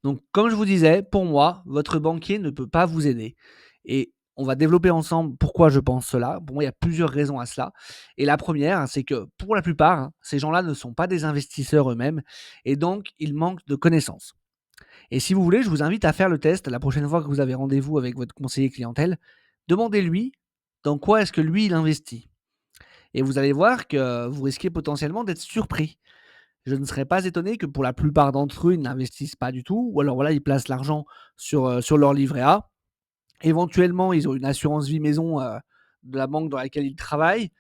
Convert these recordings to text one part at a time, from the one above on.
Donc, comme je vous disais, pour moi, votre banquier ne peut pas vous aider et on va développer ensemble pourquoi je pense cela. Pour moi, il y a plusieurs raisons à cela et la première, c'est que pour la plupart, ces gens-là ne sont pas des investisseurs eux-mêmes et donc ils manquent de connaissances. Et si vous voulez, je vous invite à faire le test la prochaine fois que vous avez rendez-vous avec votre conseiller clientèle. Demandez-lui dans quoi est-ce que lui, il investit et vous allez voir que vous risquez potentiellement d'être surpris. Je ne serais pas étonné que pour la plupart d'entre eux, ils n'investissent pas du tout ou alors voilà, ils placent l'argent sur leur livret A. Éventuellement, ils ont une assurance vie maison, de la banque dans laquelle ils travaillent,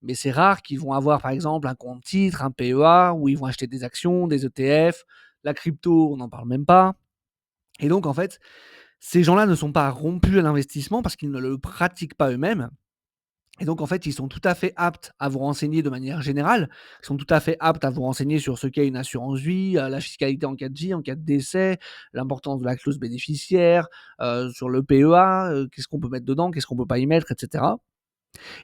mais c'est rare qu'ils vont avoir, par exemple, un compte titre, un PEA, où ils vont acheter des actions, des ETF. La crypto, on n'en parle même pas et donc en fait, ces gens-là ne sont pas rompus à l'investissement parce qu'ils ne le pratiquent pas eux-mêmes et donc en fait, ils sont tout à fait aptes à vous renseigner de manière générale. Ils sont tout à fait aptes à vous renseigner sur ce qu'est une assurance vie, la fiscalité en cas de vie, en cas de décès, l'importance de la clause bénéficiaire, sur le PEA, qu'est-ce qu'on peut mettre dedans, qu'est-ce qu'on peut pas y mettre et cetera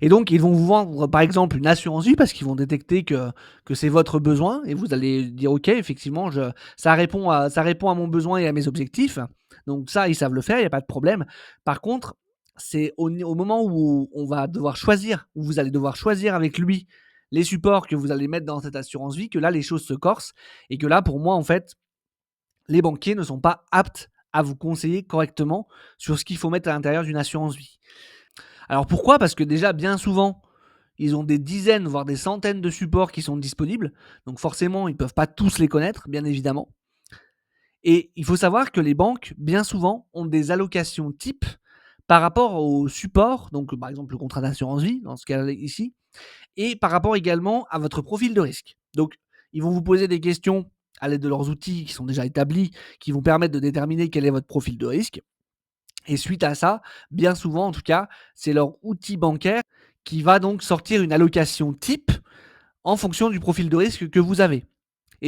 et donc ils vont vous vendre, par exemple, une assurance vie parce qu'ils vont détecter que c'est votre besoin et vous allez dire: «OK, effectivement, je ça répond à mon besoin et à mes objectifs». Donc ça, ils savent le faire, il y a pas de problème. Par contre, c'est au moment où on va devoir choisir, où vous allez devoir choisir avec lui les supports que vous allez mettre dans cette assurance vie, que là, les choses se corsent et que là, pour moi, en fait, les banquiers ne sont pas aptes à vous conseiller correctement sur ce qu'il faut mettre à l'intérieur d'une assurance vie. Alors pourquoi? Parce que déjà, bien souvent, ils ont des dizaines, voire des centaines de supports qui sont disponibles. Donc forcément, ils ne peuvent pas tous les connaître, bien évidemment. Et il faut savoir que les banques, bien souvent, ont des allocations types par rapport au support, donc par exemple le contrat d'assurance vie, dans ce cas ici, et par rapport également à votre profil de risque. Donc, ils vont vous poser des questions à l'aide de leurs outils qui sont déjà établis, qui vont permettre de déterminer quel est votre profil de risque. Et suite à ça, bien souvent en tout cas, c'est leur outil bancaire qui va donc sortir une allocation type en fonction du profil de risque que vous avez.